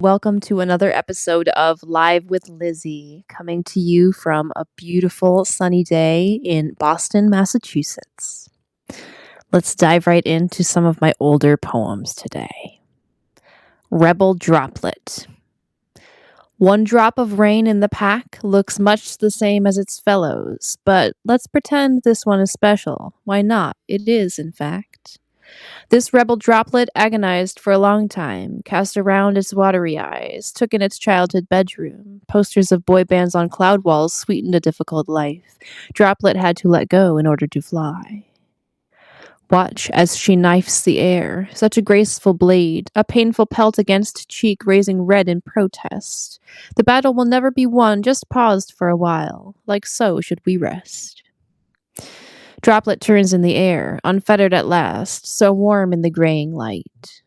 Welcome to another episode of Live with Lizzy, coming to you from a beautiful sunny day in Boston, Massachusetts. Let's dive right into some of my older poems today. Rebel Droplet. One drop of rain in the pack looks much the same as its fellows, but let's pretend this one is special. Why not? It is, in fact. This rebel droplet agonized for a long time, cast around its watery eyes, took in its childhood bedroom. Posters of boy bands on cloud walls sweetened a difficult life. Droplet had to let go in order to fly. Watch as she knifes the air, such a graceful blade, a painful pelt against cheek raising red in protest. The battle will never be won, just paused for a while, like so should we rest. Droplet turns in the air, unfettered at last, so warm in the graying light.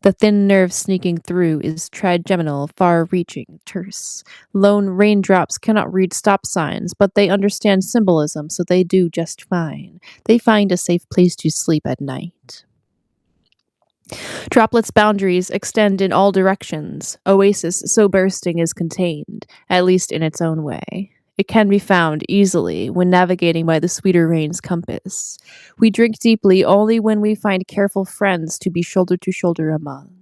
The thin nerve sneaking through is trigeminal, far-reaching, terse. Lone raindrops cannot read stop signs, but they understand symbolism, so they do just fine. They find a safe place to sleep at night. Droplet's boundaries extend in all directions. Oasis so bursting is contained, at least in its own way. It can be found easily when navigating by the sweeter rain's compass. We drink deeply only when we find careful friends to be shoulder to shoulder among.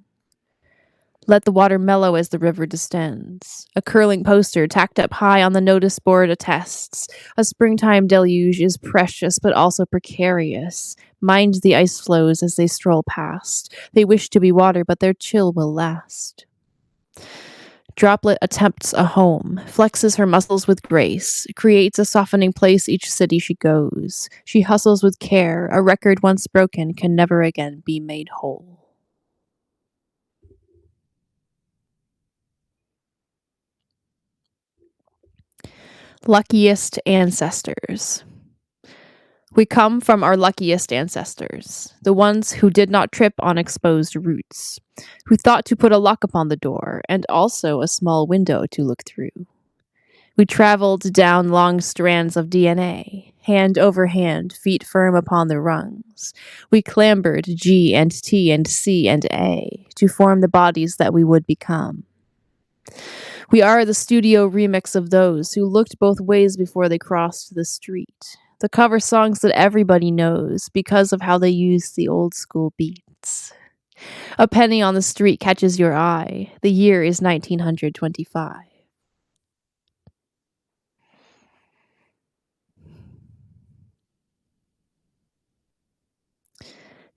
Let the water mellow as the river distends. A curling poster tacked up high on the notice board attests. A springtime deluge is precious but also precarious. Mind the ice flows as they stroll past. They wish to be water, but their chill will last. Droplet attempts a home, flexes her muscles with grace, creates a softening place each city she goes. She hustles with care. A record once broken can never again be made whole. Luckiest ancestors. We come from our luckiest ancestors, the ones who did not trip on exposed roots, who thought to put a lock upon the door and also a small window to look through. We traveled down long strands of DNA, hand over hand, feet firm upon the rungs. We clambered G and T and C and A to form the bodies that we would become. We are the studio remix of those who looked both ways before they crossed the street. The cover songs that everybody knows because of how they use the old school beats. A penny on the street catches your eye. The year is 1925.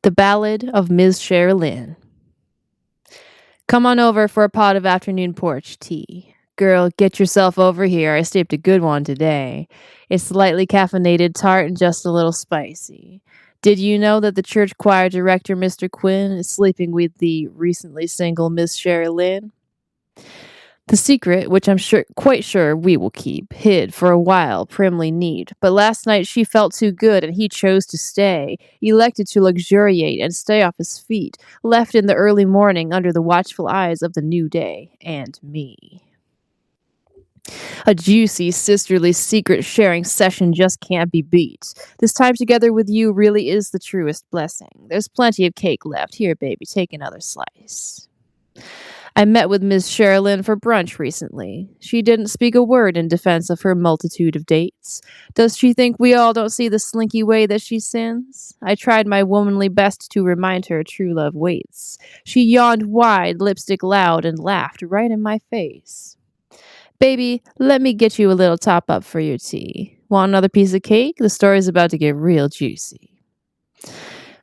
The Ballad of Ms. Sherilyn. Come on over for a pot of afternoon porch tea. Girl, get yourself over here. I steeped a good one today. It's lightly caffeinated, tart, and just a little spicy. Did you know that the church choir director, Mr. Quinn, is sleeping with the recently single Miss Sherilyn? The secret, which I'm quite sure we will keep, hid for a while, primly neat. But last night she felt too good, and he chose to stay, elected to luxuriate and stay off his feet, left in the early morning under the watchful eyes of the new day and me. A juicy, sisterly, secret-sharing session just can't be beat. This time together with you really is the truest blessing. There's plenty of cake left. Here, baby, take another slice. I met with Miss Sherilyn for brunch recently. She didn't speak a word in defense of her multitude of dates. Does she think we all don't see the slinky way that she sins? I tried my womanly best to remind her true love waits. She yawned wide, lipstick loud, and laughed right in my face. Baby, let me get you a little top up for your tea. Want another piece of cake? The story's about to get real juicy.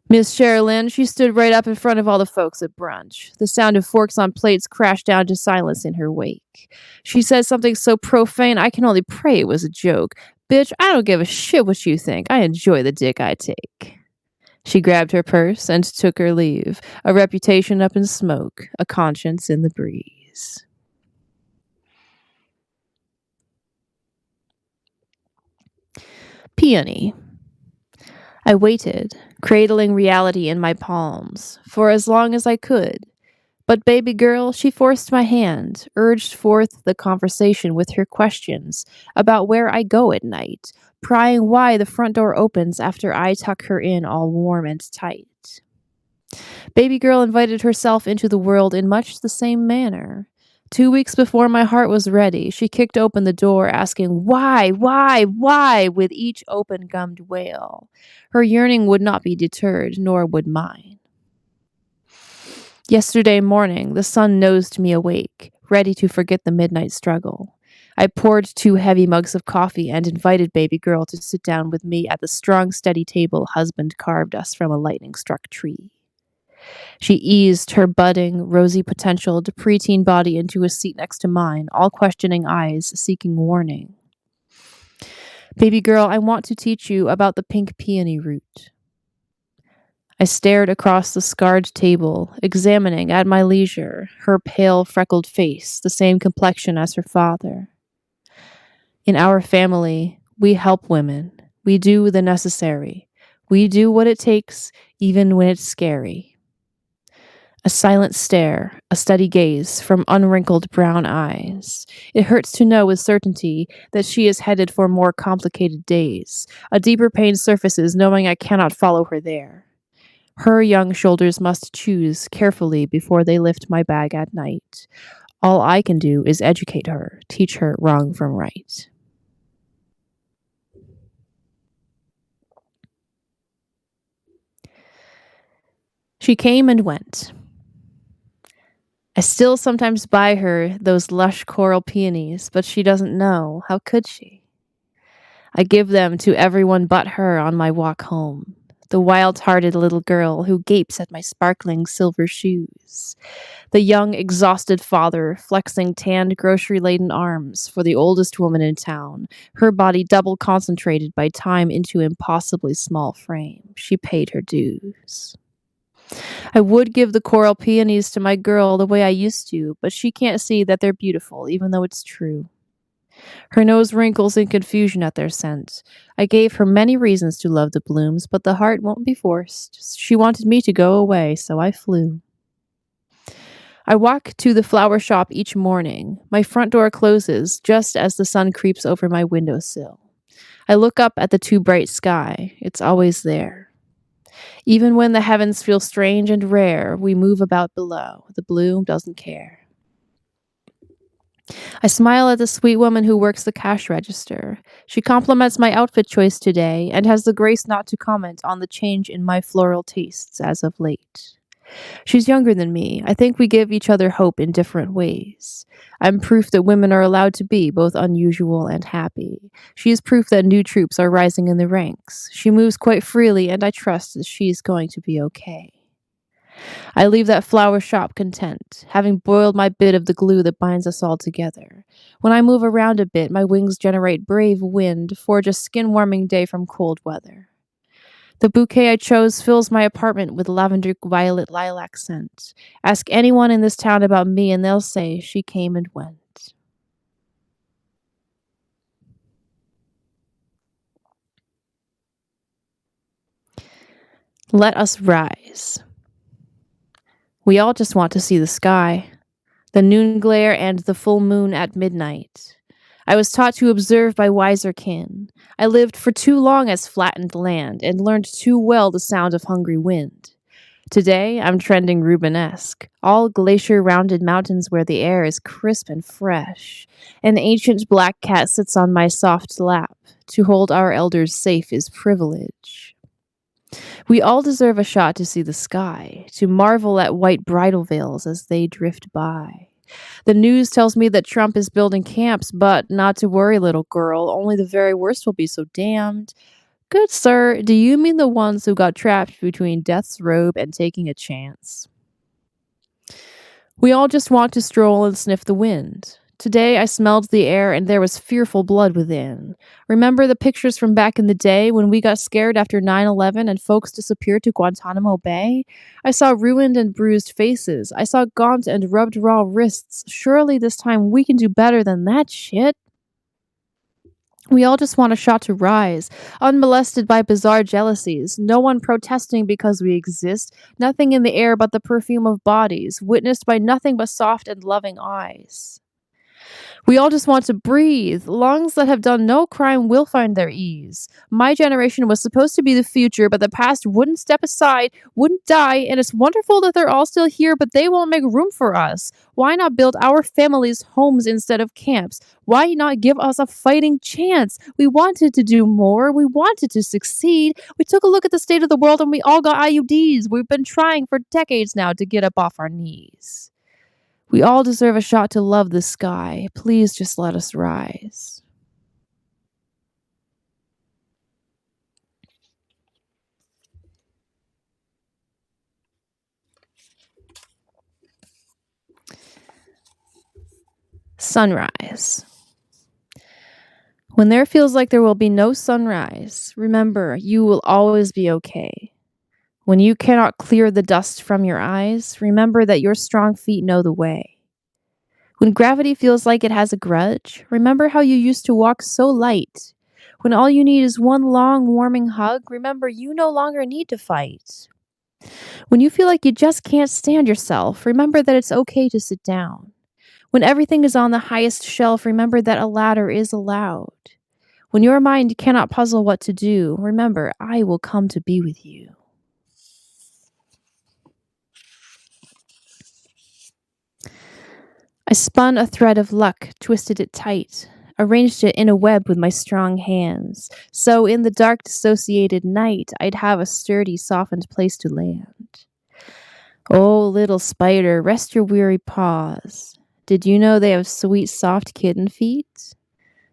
Miss Sherilyn, she stood right up in front of all the folks at brunch. The sound of forks on plates crashed down to silence in her wake. She said something so profane I can only pray it was a joke. Bitch, I don't give a shit what you think. I enjoy the dick I take. She grabbed her purse and took her leave, a reputation up in smoke, a conscience in the breeze. Peony. I waited, cradling reality in my palms, for as long as I could. But baby girl, she forced my hand, urged forth the conversation with her questions about where I go at night, prying why the front door opens after I tuck her in all warm and tight. Baby girl invited herself into the world in much the same manner. 2 weeks before my heart was ready, she kicked open the door, asking, why, with each open gummed wail. Her yearning would not be deterred, nor would mine. Yesterday morning, the sun nosed me awake, ready to forget the midnight struggle. I poured 2 heavy mugs of coffee and invited baby girl to sit down with me at the strong, steady table husband carved us from a lightning-struck tree. She eased her budding, rosy potentialed preteen body into a seat next to mine, all questioning eyes seeking warning. Baby girl, I want to teach you about the pink peony root. I stared across the scarred table, examining at my leisure her pale, freckled face, the same complexion as her father. In our family, we help women. We do the necessary. We do what it takes, even when it's scary. A silent stare, a steady gaze from unwrinkled brown eyes. It hurts to know with certainty that she is headed for more complicated days. A deeper pain surfaces knowing I cannot follow her there. Her young shoulders must choose carefully before they lift my bag at night. All I can do is educate her, teach her wrong from right. She came and went. I still sometimes buy her those lush coral peonies, but she doesn't know. How could she? I give them to everyone but her on my walk home. The wild-hearted little girl who gapes at my sparkling silver shoes. The young, exhausted father flexing tanned, grocery-laden arms for the oldest woman in town, her body double concentrated by time into impossibly small frame. She paid her dues. I would give the coral peonies to my girl the way I used to, but she can't see that they're beautiful, even though it's true. Her nose wrinkles in confusion at their scent. I gave her many reasons to love the blooms, but the heart won't be forced. She wanted me to go away, so I flew. I walk to the flower shop each morning. My front door closes just as the sun creeps over my windowsill. I look up at the too bright sky. It's always there. Even when the heavens feel strange and rare, we move about below. The bloom doesn't care. I smile at the sweet woman who works the cash register. She compliments my outfit choice today and has the grace not to comment on the change in my floral tastes as of late. She's younger than me. I think we give each other hope in different ways. I'm proof that women are allowed to be both unusual and happy. She is proof that new troops are rising in the ranks. She moves quite freely, and I trust that she's going to be okay. I leave that flower shop content, having boiled my bit of the glue that binds us all together. When I move around a bit, my wings generate brave wind, forge a skin-warming day from cold weather. The bouquet I chose fills my apartment with lavender violet lilac scent. Ask anyone in this town about me and they'll say she came and went. Let us rise. We all just want to see the sky, the noon glare and the full moon at midnight. I was taught to observe by wiser kin. I lived for too long as flattened land and learned too well the sound of hungry wind. Today, I'm trending Rubenesque, all glacier-rounded mountains where the air is crisp and fresh. An ancient black cat sits on my soft lap. To hold our elders safe is privilege. We all deserve a shot to see the sky, to marvel at white bridal veils as they drift by. The news tells me that Trump is building camps, but not to worry, little girl, only the very worst will be so damned. Good sir, do you mean the ones who got trapped between death's robe and taking a chance? We all just want to stroll and sniff the wind. Today I smelled the air and there was fearful blood within. Remember the pictures from back in the day when we got scared after 9/11 and folks disappeared to Guantanamo Bay? I saw ruined and bruised faces. I saw gaunt and rubbed raw wrists. Surely this time we can do better than that shit. We all just want a shot to rise, unmolested by bizarre jealousies, no one protesting because we exist, nothing in the air but the perfume of bodies, witnessed by nothing but soft and loving eyes. We all just want to breathe. Lungs that have done no crime will find their ease. My generation was supposed to be the future, but the past wouldn't step aside, wouldn't die, and it's wonderful that they're all still here, but they won't make room for us. Why not build our families homes instead of camps? Why not give us a fighting chance? We wanted to do more. We wanted to succeed. We took a look at the state of the world and we all got IUDs. We've been trying for decades now to get up off our knees. We all deserve a shot to love the sky. Please just let us rise. Sunrise. When there feels like there will be no sunrise, remember you will always be okay. When you cannot clear the dust from your eyes, remember that your strong feet know the way. When gravity feels like it has a grudge, remember how you used to walk so light. When all you need is one long, warming hug, remember you no longer need to fight. When you feel like you just can't stand yourself, remember that it's okay to sit down. When everything is on the highest shelf, remember that a ladder is allowed. When your mind cannot puzzle what to do, remember I will come to be with you. I spun a thread of luck, twisted it tight, arranged it in a web with my strong hands, so in the dark, dissociated night, I'd have a sturdy, softened place to land. Oh, little spider, rest your weary paws. Did you know they have sweet, soft kitten feet?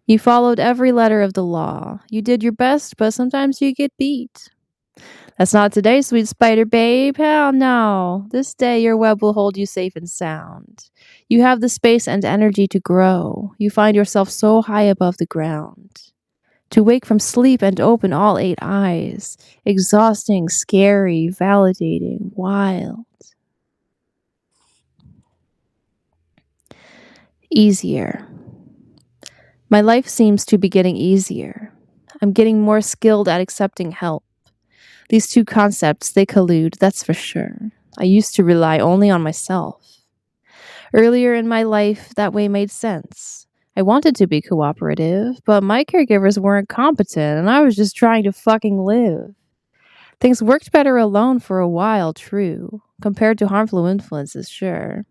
You followed every letter of the law. You did your best, but sometimes you get beat. That's not today, sweet spider babe. Hell no. This day your web will hold you safe and sound. You have the space and energy to grow. You find yourself so high above the ground. To wake from sleep and open all 8 eyes. Exhausting, scary, validating, wild. Easier. My life seems to be getting easier. I'm getting more skilled at accepting help. These two concepts, they collude, that's for sure. I used to rely only on myself. Earlier in my life, that way made sense. I wanted to be cooperative, but my caregivers weren't competent and I was just trying to fucking live. Things worked better alone for a while, true, compared to harmful influences, sure.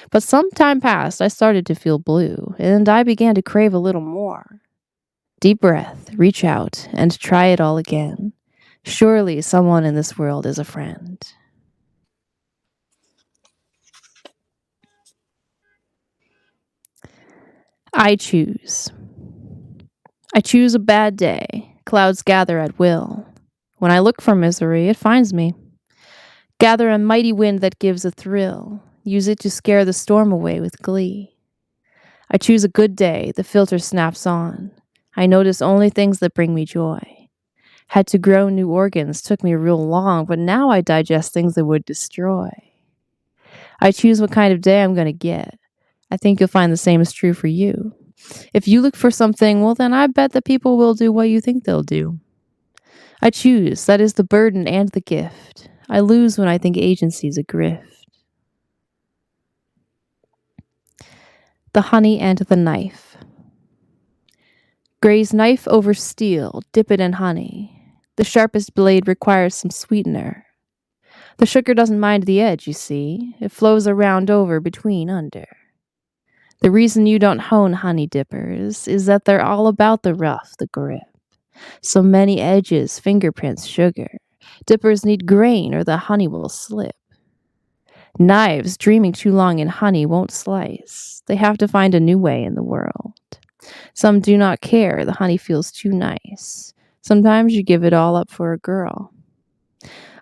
But some time passed, I started to feel blue, and I began to crave a little more. Deep breath, reach out, and try it all again. Surely someone in this world is a friend. I choose. I choose a bad day. Clouds gather at will. When I look for misery, it finds me. Gather a mighty wind that gives a thrill. Use it to scare the storm away with glee. I choose a good day. The filter snaps on. I notice only things that bring me joy. Had to grow new organs, took me real long, but now I digest things that would destroy. I choose what kind of day I'm going to get. I think you'll find the same is true for you. If you look for something, well, then I bet that people will do what you think they'll do. I choose. That is the burden and the gift. I lose when I think agency's a grift. The honey and the knife. Graze knife over steel, dip it in honey. The sharpest blade requires some sweetener. The sugar doesn't mind the edge, you see. It flows around over, between, under. The reason you don't hone honey dippers is that they're all about the rough, the grip. So many edges, fingerprints, sugar. Dippers need grain or the honey will slip. Knives dreaming too long in honey won't slice. They have to find a new way in the world. Some do not care, the honey feels too nice. Sometimes you give it all up for a girl.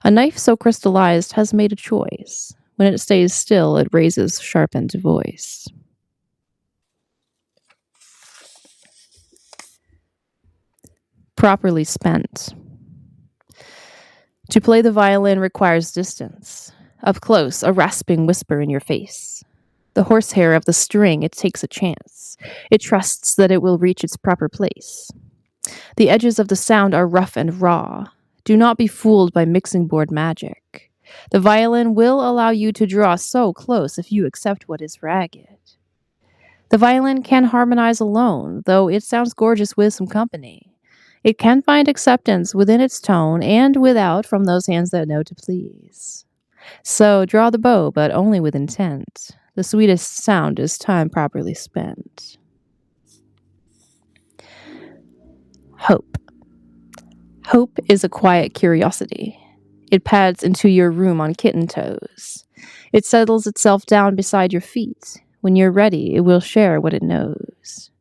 A knife so crystallized has made a choice. When it stays still, it raises sharpened voice. Properly spent. To play the violin requires distance. Up close, a rasping whisper in your face. The horsehair of the string, it takes a chance. It trusts that it will reach its proper place. The edges of the sound are rough and raw. Do not be fooled by mixing board magic. The violin will allow you to draw so close if you accept what is ragged. The violin can harmonize alone, though it sounds gorgeous with some company. It can find acceptance within its tone and without from those hands that know to please. So draw the bow, but only with intent. The sweetest sound is time properly spent. Hope. Hope is a quiet curiosity. It pads into your room on kitten toes. It settles itself down beside your feet. When you're ready, it will share what it knows.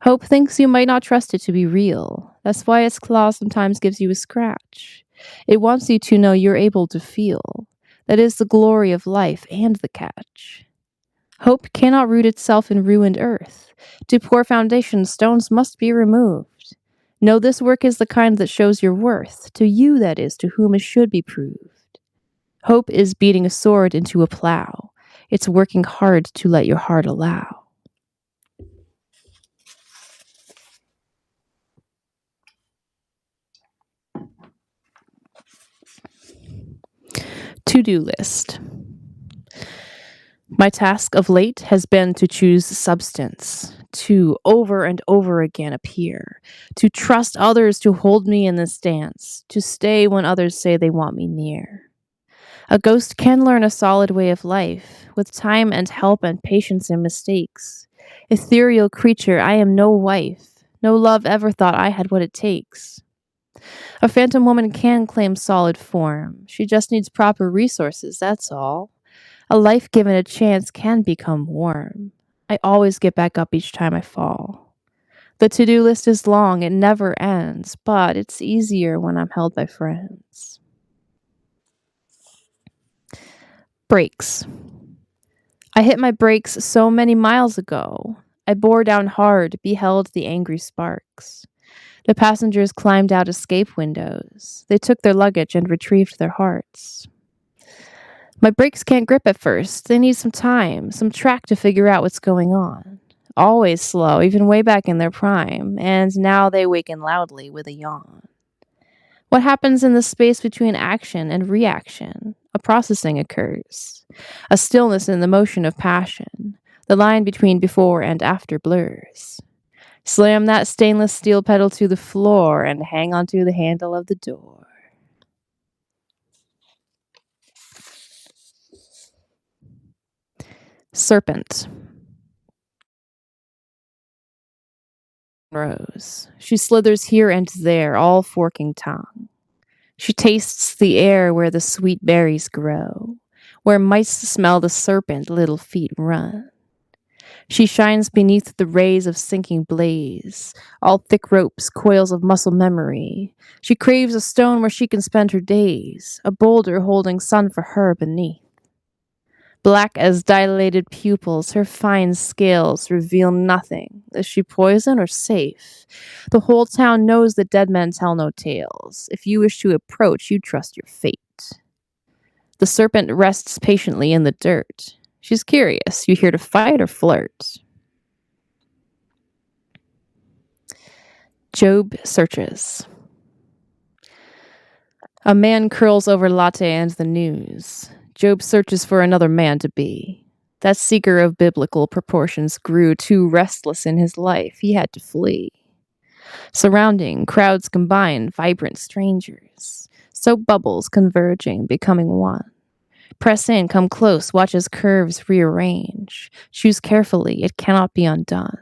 Hope thinks you might not trust it to be real. That's why its claw sometimes gives you a scratch. It wants you to know you're able to feel. That is the glory of life and the catch. Hope cannot root itself in ruined earth. To pour foundation, stones must be removed. Know this work is the kind that shows your worth, to you that is, to whom it should be proved. Hope is beating a sword into a plow. It's working hard to let your heart allow. To-do list. My task of late has been to choose substance, to over and over again appear, to trust others to hold me in this dance, to stay when others say they want me near. A ghost can learn a solid way of life, with time and help and patience and mistakes. Ethereal creature, I am no wife. No love ever thought I had what it takes. A phantom woman can claim solid form. She just needs proper resources, that's all. A life given a chance can become warm. I always get back up each time I fall. The to-do list is long, it never ends, but it's easier when I'm held by friends. Brakes. I hit my brakes so many miles ago. I bore down hard, beheld the angry sparks. The passengers climbed out escape windows. They took their luggage and retrieved their hearts. My brakes can't grip at first. They need some time, some track to figure out what's going on. Always slow, even way back in their prime, and now they waken loudly with a yawn. What happens in the space between action and reaction? A processing occurs. A stillness in the motion of passion. The line between before and after blurs. Slam that stainless steel pedal to the floor and hang onto the handle of the door. Serpent. Rose. She slithers here and there, all forking tongue. She tastes the air where the sweet berries grow, where mice smell the serpent little feet run. She shines beneath the rays of sinking blaze, all thick ropes, coils of muscle memory. She craves a stone where she can spend her days, a boulder holding sun for her beneath. Black as dilated pupils, her fine scales reveal nothing. Is she poison or safe? The whole town knows that dead men tell no tales. If you wish to approach, you trust your fate. The serpent rests patiently in the dirt. She's curious. You here to fight or flirt? Job searches. A man curls over latte and the news. Job searches for another man to be. That seeker of biblical proportions grew too restless in his life. He had to flee. Surrounding, crowds combine, vibrant strangers. Soap bubbles converging, becoming one. Press in, come close, watch as curves rearrange. Choose carefully, it cannot be undone.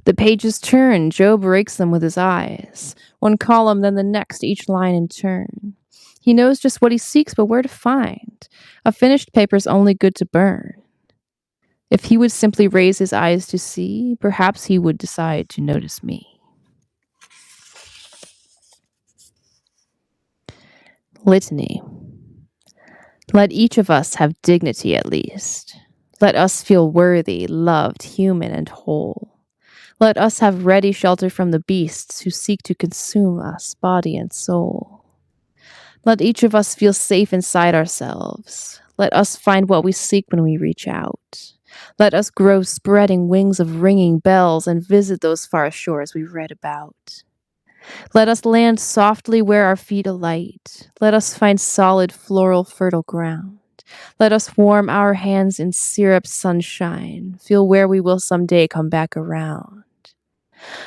The pages turn, Job rakes them with his eyes. One column, then the next, each line in turn. He knows just what he seeks, but where to find. A finished paper's only good to burn. If he would simply raise his eyes to see, perhaps he would decide to notice me. Litany. Let each of us have dignity at least. Let us feel worthy, loved, human, and whole. Let us have ready shelter from the beasts who seek to consume us, body and soul. Let each of us feel safe inside ourselves. Let us find what we seek when we reach out. Let us grow spreading wings of ringing bells and visit those far shores we've read about. Let us land softly where our feet alight. Let us find solid, floral, fertile ground. Let us warm our hands in syrup sunshine, feel where we will someday come back around.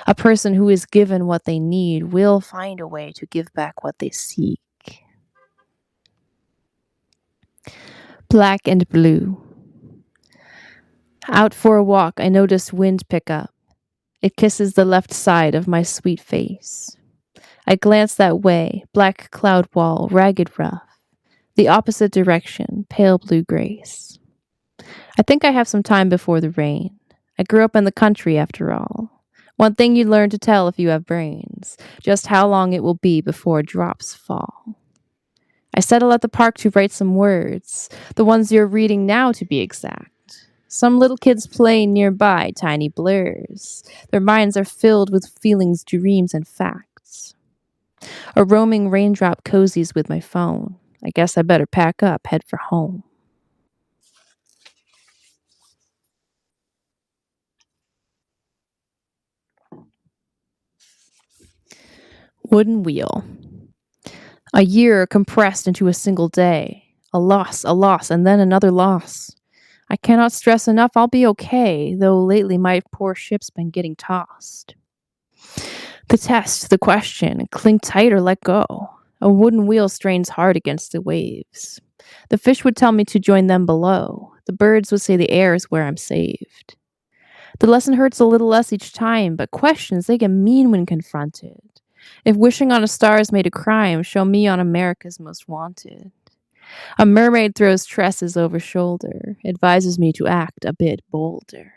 A person who is given what they need will find a way to give back what they seek. Black and blue. Out for a walk, I notice wind pick up. It kisses the left side of my sweet face. I glance that way, black cloud wall, ragged rough. The opposite direction, pale blue grace. I think I have some time before the rain. I grew up in the country after all. One thing you learn to tell if you have brains, just how long it will be before drops fall. I settle at the park to write some words, the ones you're reading now to be exact. Some little kids play nearby, tiny blurs. Their minds are filled with feelings, dreams, and facts. A roaming raindrop cozies with my phone. I guess I better pack up, head for home. Wooden wheel. A year compressed into a single day. A loss, and then another loss. I cannot stress enough I'll be okay, though lately my poor ship's been getting tossed. The test, the question, cling tight or let go. A wooden wheel strains hard against the waves. The fish would tell me to join them below. The birds would say the air is where I'm saved. The lesson hurts a little less each time, but questions, they get mean when confronted. If wishing on a star is made a crime, show me on America's Most Wanted. A mermaid throws tresses over shoulder, advises me to act a bit bolder.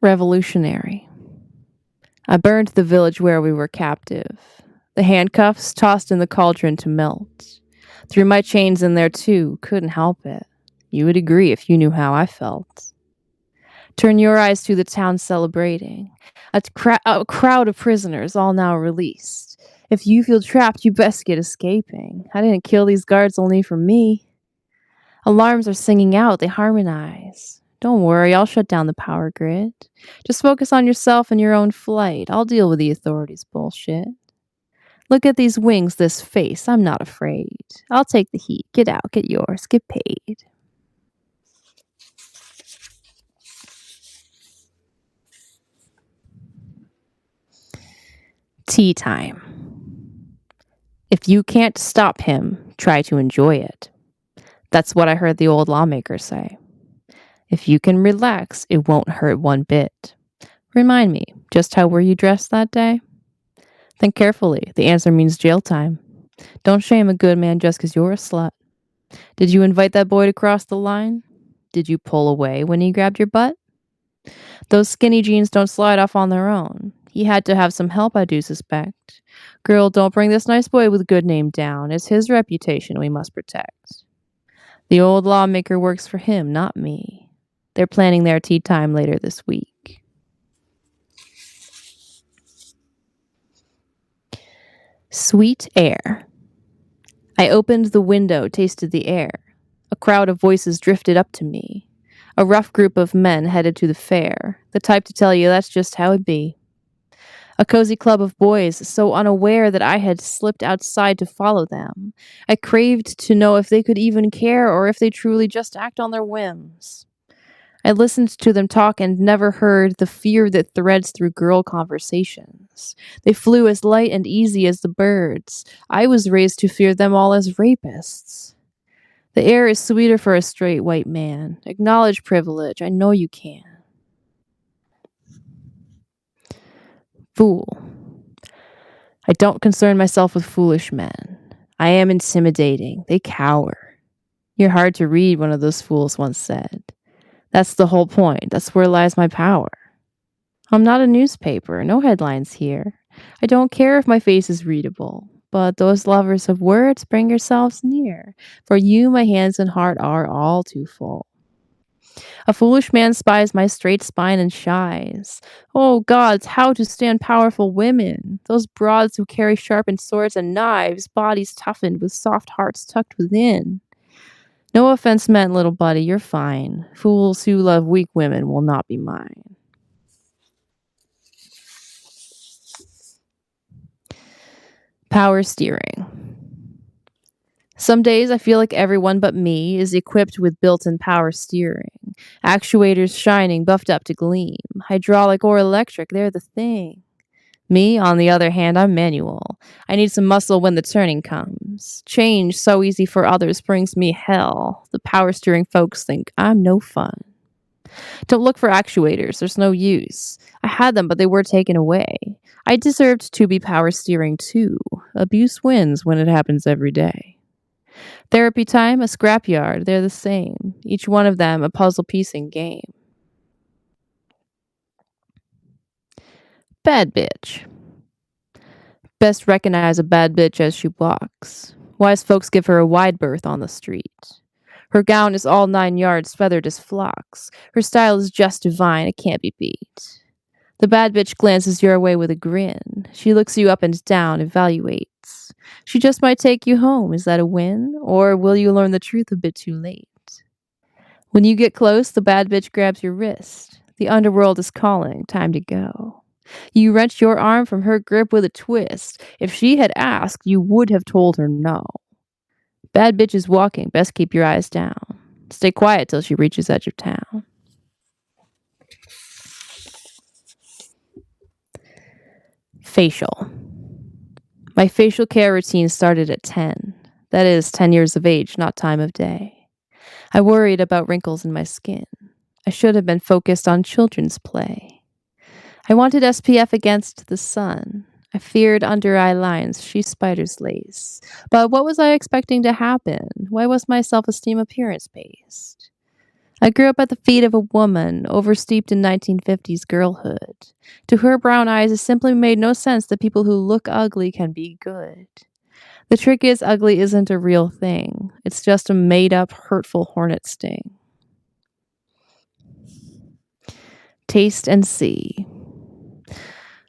Revolutionary. I burned the village where we were captive. The handcuffs tossed in the cauldron to melt. Threw my chains in there too, couldn't help it. You would agree if you knew how I felt. Turn your eyes to the town celebrating. A crowd of prisoners, all now released. If you feel trapped, you best get escaping. I didn't kill these guards only for me. Alarms are singing out, they harmonize. Don't worry, I'll shut down the power grid. Just focus on yourself and your own flight. I'll deal with the authorities' bullshit. Look at these wings, this face. I'm not afraid. I'll take the heat. Get out, get yours, get paid. Tea time. If you can't stop him, try to enjoy it. That's what I heard the old lawmaker say. If you can relax, it won't hurt one bit. Remind me, just how were you dressed that day? Think carefully. The answer means jail time. Don't shame a good man just 'cause you're a slut. Did you invite that boy to cross the line? Did you pull away when he grabbed your butt? Those skinny jeans don't slide off on their own. He had to have some help, I do suspect. Girl, don't bring this nice boy with a good name down. It's his reputation we must protect. The old lawmaker works for him, not me. They're planning their tea time later this week. Sweet air. I opened the window, tasted the air. A crowd of voices drifted up to me. A rough group of men headed to the fair, the type to tell you that's just how it be. A cozy club of boys, so unaware that I had slipped outside to follow them. I craved to know if they could even care or if they truly just act on their whims. I listened to them talk and never heard the fear that threads through girl conversations. They flew as light and easy as the birds. I was raised to fear them all as rapists. The air is sweeter for a straight white man. Acknowledge privilege. I know you can. Fool. I don't concern myself with foolish men. I am intimidating. They cower. You're hard to read, one of those fools once said. That's the whole point. That's where lies my power. I'm not a newspaper. No headlines here. I don't care if my face is readable. But those lovers of words, bring yourselves near. For you, my hands and heart are all too full. A foolish man spies my straight spine and shies. Oh gods, how to stand powerful women! Those broads who carry sharpened swords and knives, bodies toughened with soft hearts tucked within. No offense meant, little buddy, you're fine. Fools who love weak women will not be mine. Power steering. Some days I feel like everyone but me is equipped with built-in power steering. Actuators shining, buffed up to gleam. Hydraulic or electric, they're the thing. Me, on the other hand, I'm manual. I need some muscle when the turning comes. Change, so easy for others, brings me hell. The power steering folks think I'm no fun. Don't look for actuators, there's no use. I had them, but they were taken away. I deserved to be power steering too. Abuse wins when it happens every day. Therapy time, a scrapyard, they're the same. Each one of them a puzzle piecing game. Bad bitch. Best recognize a bad bitch as she walks. Wise folks give her a wide berth on the street. Her gown is all 9 yards, feathered as phlox. Her style is just divine, it can't be beat. The bad bitch glances your way with a grin. She looks you up and down, evaluates. She just might take you home. Is that a win? Or will you learn the truth a bit too late? When you get close, the bad bitch grabs your wrist. The underworld is calling. Time to go. You wrench your arm from her grip with a twist. If she had asked, you would have told her no. Bad bitch is walking. Best keep your eyes down. Stay quiet till she reaches edge of town. Facial. My facial care routine started at 10. That is, 10 years of age, not time of day. I worried about wrinkles in my skin. I should have been focused on children's play. I wanted SPF against the sun. I feared under eye lines, she spider's lace. But what was I expecting to happen? Why was my self-esteem appearance based? I grew up at the feet of a woman, oversteeped in 1950s girlhood. To her brown eyes, it simply made no sense that people who look ugly can be good. The trick is, ugly isn't a real thing. It's just a made-up, hurtful hornet sting. Taste and see.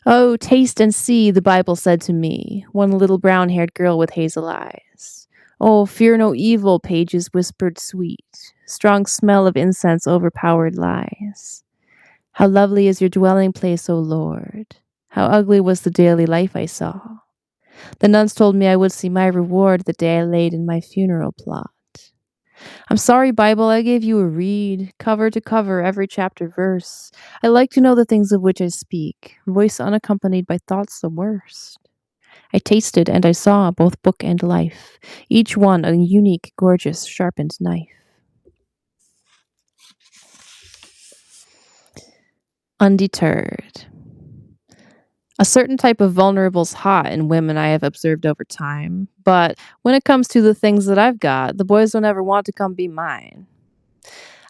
Oh, taste and see, the Bible said to me, one little brown-haired girl with hazel eyes. Oh, fear no evil, pages whispered sweet. Strong smell of incense overpowered lies. How lovely is your dwelling place, O Lord. How ugly was the daily life I saw. The nuns told me I would see my reward the day I laid in my funeral plot. I'm sorry, Bible, I gave you a read, cover to cover, every chapter verse. I like to know the things of which I speak, voice unaccompanied by thoughts the worst. I tasted and I saw both book and life, each one a unique, gorgeous, sharpened knife. Undeterred. A certain type of vulnerable's hot in women I have observed over time, but when it comes to the things that I've got, the boys don't ever want to come be mine.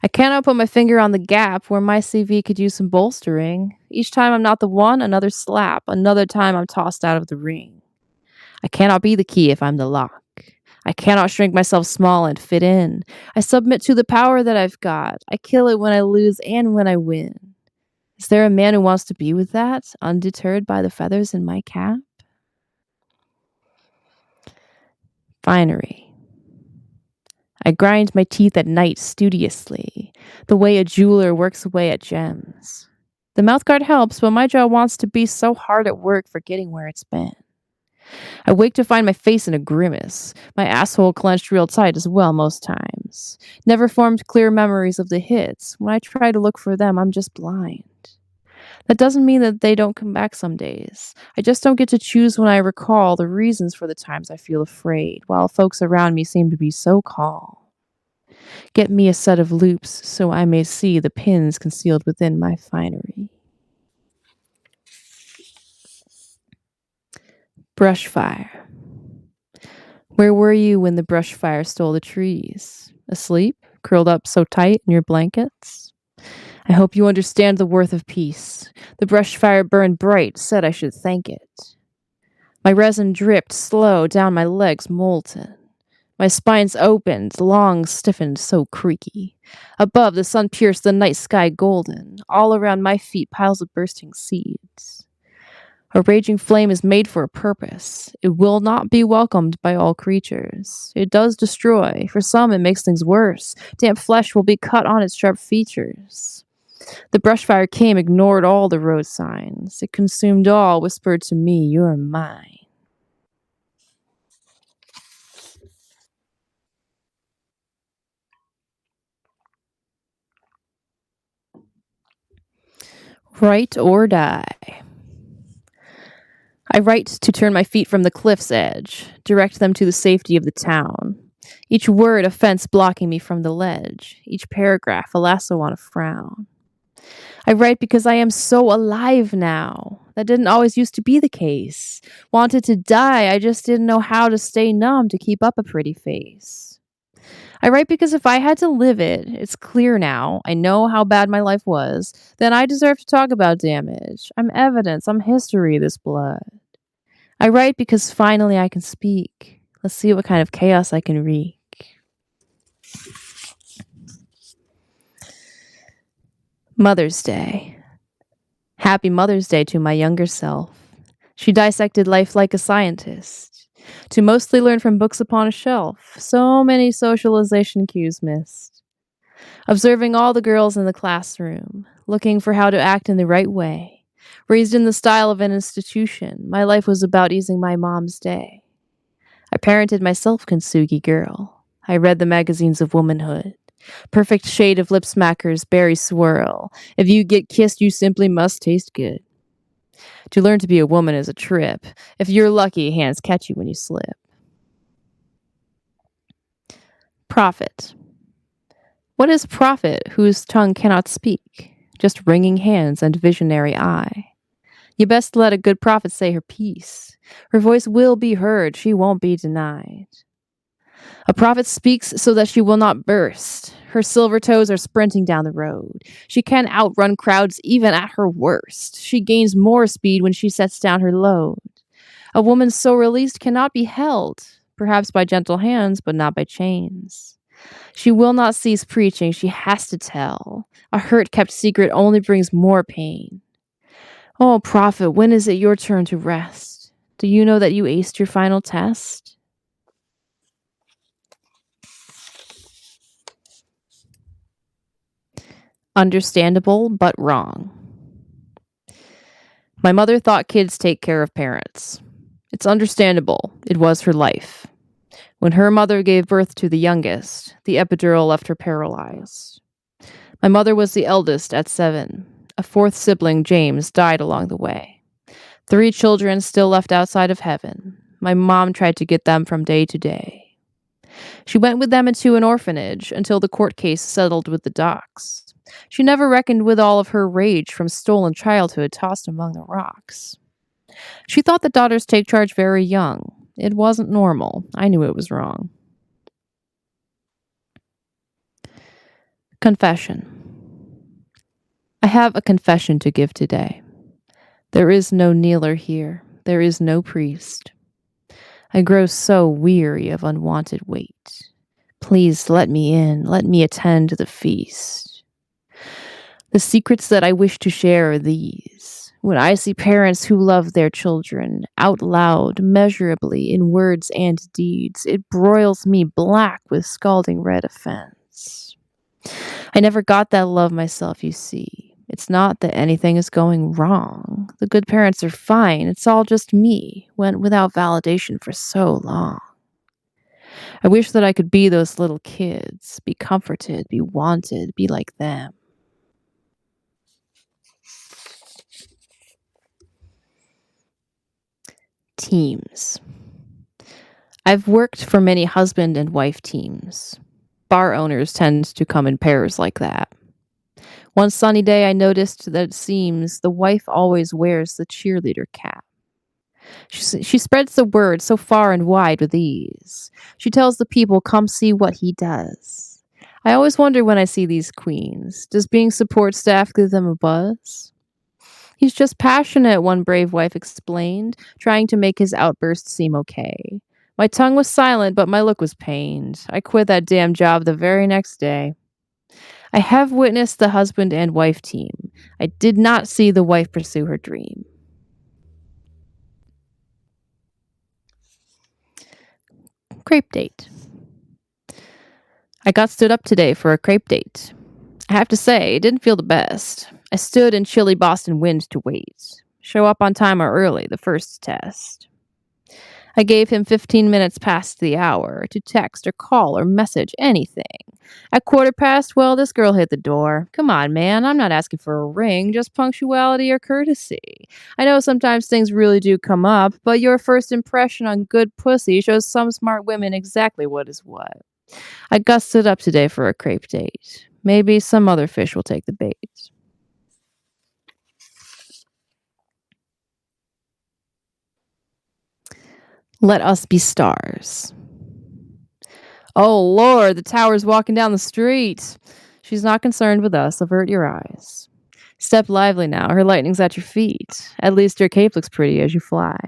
I cannot put my finger on the gap where my CV could use some bolstering. Each time I'm not the one, another slap. Another time I'm tossed out of the ring. I cannot be the key if I'm the lock. I cannot shrink myself small and fit in. I submit to the power that I've got. I kill it when I lose and when I win. Is there a man who wants to be with that, undeterred by the feathers in my cap? Finery. I grind my teeth at night studiously, the way a jeweler works away at gems. The mouthguard helps, but my jaw wants to be so hard at work forgetting where it's been. I wake to find my face in a grimace, my asshole clenched real tight as well most times. Never formed clear memories of the hits. When I try to look for them, I'm just blind. That doesn't mean that they don't come back some days. I just don't get to choose when I recall the reasons for the times I feel afraid, while folks around me seem to be so calm. Get me a set of loops so I may see the pins concealed within my finery. Brush fire. Where were you when the brush fire stole the trees? Asleep? Curled up so tight in your blankets? I hope you understand the worth of peace. The brush fire burned bright, said I should thank it. My resin dripped slow down my legs, molten. My spines opened, long stiffened, so creaky. Above, the sun pierced the night sky golden. All around my feet, piles of bursting seeds. A raging flame is made for a purpose. It will not be welcomed by all creatures. It does destroy. For some, it makes things worse. Damp flesh will be cut on its sharp features. The brush fire came, ignored all the road signs. It consumed all, whispered to me, "You're mine." Write or die. I write to turn my feet from the cliff's edge, direct them to the safety of the town. Each word a fence blocking me from the ledge, each paragraph a lasso on a frown. I write because I am so alive now. That didn't always used to be the case. Wanted to die, I just didn't know how to stay numb to keep up a pretty face. I write because if I had to live it, it's clear now, I know how bad my life was, then I deserve to talk about damage. I'm evidence, I'm history, this blood. I write because finally I can speak. Let's see what kind of chaos I can wreak. Mother's Day. Happy Mother's Day to my younger self. She dissected life like a scientist, to mostly learn from books upon a shelf. So many socialization cues missed. Observing all the girls in the classroom, looking for how to act in the right way. Raised in the style of an institution, my life was about easing my mom's day. I parented myself, Kintsugi girl. I read the magazines of womanhood. Perfect shade of lip smackers, berry swirl. If you get kissed, you simply must taste good. To learn to be a woman is a trip. If you're lucky, hands catch you when you slip. Prophet. What is prophet whose tongue cannot speak? Just wringing hands and visionary eye. You best let a good prophet say her piece. Her voice will be heard, she won't be denied. A prophet speaks so that she will not burst. Her silver toes are sprinting down the road. She can outrun crowds even at her worst. She gains more speed when she sets down her load. A woman so released cannot be held, perhaps by gentle hands, but not by chains. She will not cease preaching, she has to tell. A hurt kept secret only brings more pain. Oh, prophet, when is it your turn to rest? Do you know that you aced your final test? Understandable, but wrong. My mother thought kids take care of parents. It's understandable. It was her life. When her mother gave birth to the youngest, the epidural left her paralyzed. My mother was the eldest at 7. A fourth sibling, James, died along the way. 3 children still left outside of heaven. My mom tried to get them from day to day. She went with them into an orphanage until the court case settled with the docs. She never reckoned with all of her rage from stolen childhood tossed among the rocks. She thought that daughters take charge very young. It wasn't normal. I knew it was wrong. Confession. I have a confession to give today. There is no kneeler here. There is no priest. I grow so weary of unwanted weight. Please let me in. Let me attend the feast. The secrets that I wish to share are these. When I see parents who love their children out loud, measurably, in words and deeds, it broils me black with scalding red offense. I never got that love myself, you see. It's not that anything is going wrong. The good parents are fine. It's all just me, went without validation for so long. I wish that I could be those little kids, be comforted, be wanted, be like them. Teams. I've worked for many husband and wife teams. Bar owners tend to come in pairs like that. One sunny day, I noticed that it seems the wife always wears the cheerleader cap. She spreads the word so far and wide with ease. She tells the people, come see what he does. I always wonder when I see these queens, does being support staff give them a buzz? He's just passionate, one brave wife explained, trying to make his outburst seem okay. My tongue was silent, but my look was pained. I quit that damn job the very next day. I have witnessed the husband and wife team. I did not see the wife pursue her dream. Crepe date. I got stood up today for a crepe date. I have to say, it didn't feel the best. I stood in chilly Boston wind to wait. Show up on time or early, the first test. I gave him 15 minutes past the hour to text or call or message anything. At quarter past, well, this girl hit the door. Come on, man, I'm not asking for a ring, just punctuality or courtesy. I know sometimes things really do come up, but your first impression on good pussy shows some smart women exactly what is what. I gussed it up today for a crepe date. Maybe some other fish will take the bait. Let us be stars. Oh, Lord, the tower's walking down the street. She's not concerned with us. Avert your eyes. Step lively now. Her lightning's at your feet. At least your cape looks pretty as you fly.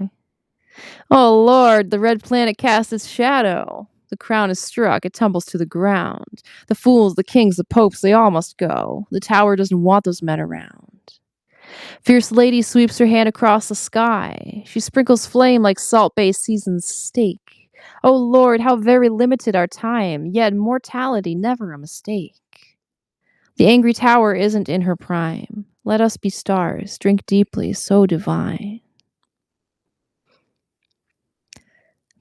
Oh, Lord, the red planet casts its shadow. The crown is struck. It tumbles to the ground. The fools, the kings, the popes, they all must go. The tower doesn't want those men around. Fierce lady sweeps her hand across the sky. She sprinkles flame like salt-based seasoned steak. Oh Lord, how very limited our time, yet mortality never a mistake. The angry tower isn't in her prime. Let us be stars, drink deeply, so divine.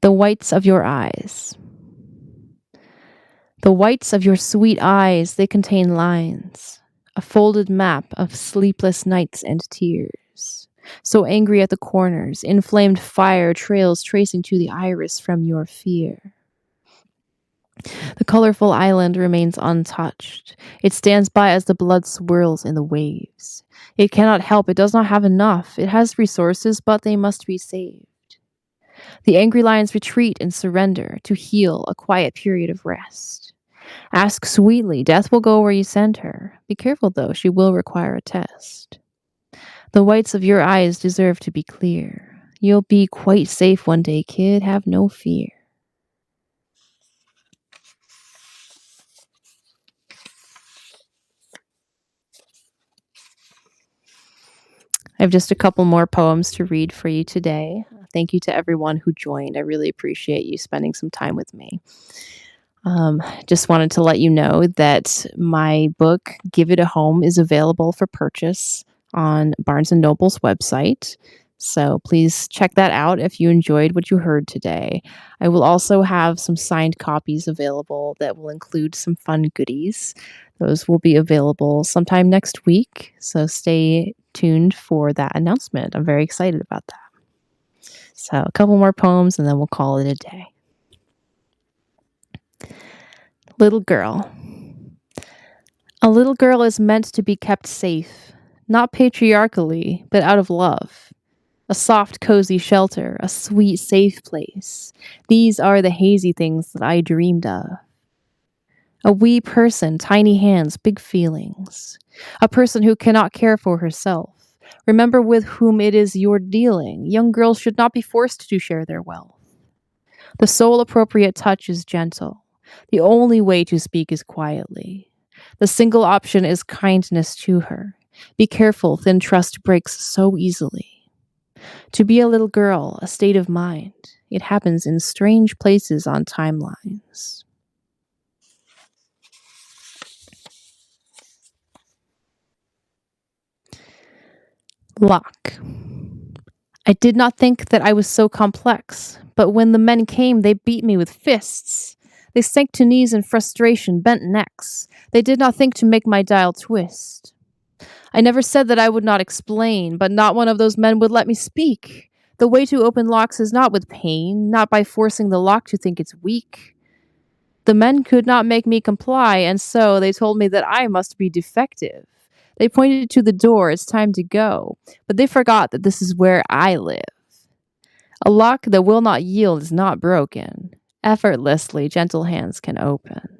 The whites of your eyes. The whites of your sweet eyes, they contain lines, a folded map of sleepless nights and tears. So angry at the corners, inflamed fire trails tracing to the iris from your fear. The colorful island remains untouched. It stands by as the blood swirls in the waves. It cannot help, it does not have enough. It has resources, but they must be saved. The angry lions retreat and surrender to heal a quiet period of rest. Ask sweetly, death will go where you send her. Be careful though, she will require a test. The whites of your eyes deserve to be clear. You'll be quite safe one day, kid, have no fear. I have just a couple more poems to read for you today. Thank you to everyone who joined. I really appreciate you spending some time with me. Just wanted to let you know that my book, Give It a Home, is available for purchase on Barnes& and Noble's website. So please check that out if you enjoyed what you heard today. I will also have some signed copies available that will include some fun goodies. Those will be available sometime next week. So stay tuned for that announcement. I'm very excited about that. So a couple more poems and then we'll call it a day. Little girl. A little girl is meant to be kept safe, not patriarchally, but out of love. A soft, cozy shelter, a sweet, safe place. These are the hazy things that I dreamed of. A wee person, tiny hands, big feelings. A person who cannot care for herself. Remember with whom it is you're dealing. Young girls should not be forced to share their wealth. The sole appropriate touch is gentle. The only way to speak is quietly. The single option is kindness to her. Be careful, thin trust breaks so easily. To be a little girl, a state of mind. It happens in strange places on timelines. Lock. I did not think that I was so complex, but when the men came, they beat me with fists. They sank to knees in frustration, bent necks. They did not think to make my dial twist. I never said that I would not explain, but not one of those men would let me speak. The way to open locks is not with pain, not by forcing the lock to think it's weak. The men could not make me comply, and so they told me that I must be defective. They pointed to the door, it's time to go, but they forgot that this is where I live. A lock that will not yield is not broken. Effortlessly, gentle hands can open.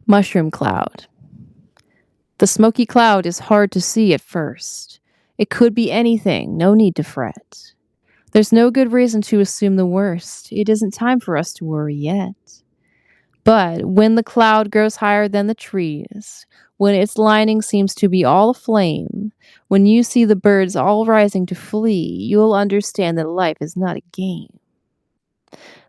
Mushroom cloud. The smoky cloud is hard to see at first. It could be anything, no need to fret. There's no good reason to assume the worst. It isn't time for us to worry yet. But when the cloud grows higher than the trees, when its lining seems to be all aflame, when you see the birds all rising to flee, you'll understand that life is not a game.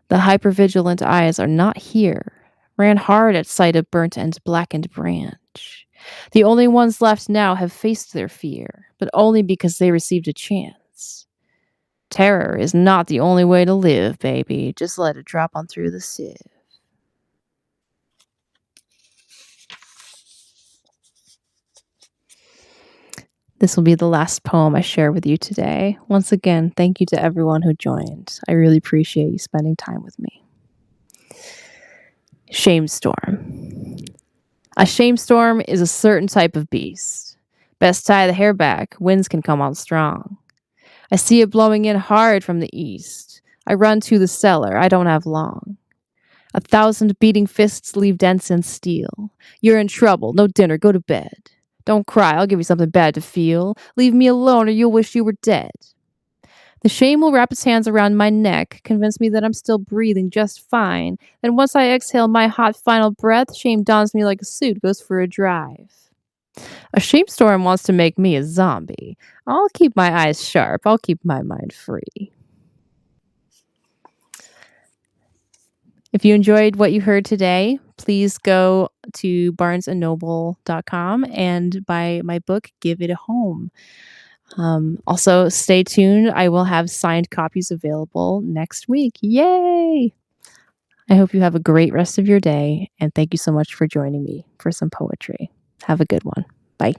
The hypervigilant eyes are not here, ran hard at sight of burnt and blackened branch. The only ones left now have faced their fear, but only because they received a chance. minutes. Terror is not the only way to live, baby. Just let it drop on through the sieve. This will be the last poem I share with you today. Once again, thank you to everyone who joined. I really appreciate you spending time with me. Shame storm. A shame storm is a certain type of beast. Best tie the hair back, winds can come on strong. I see it blowing in hard from the east. I run to the cellar, I don't have long. 1,000 beating fists leave dents in steel. You're in trouble, no dinner, go to bed. Don't cry, I'll give you something bad to feel. Leave me alone or you'll wish you were dead. The shame will wrap its hands around my neck, convince me that I'm still breathing just fine. Then once I exhale my hot final breath, shame dons me like a suit, goes for a drive. A shame storm wants to make me a zombie. I'll keep my eyes sharp, I'll keep my mind free. If you enjoyed what you heard today, please go to barnesandnoble.com and buy my book, Give It a Home. Also, stay tuned. I will have signed copies available next week. Yay! I hope you have a great rest of your day, and thank you so much for joining me for some poetry. Have a good one. Bye.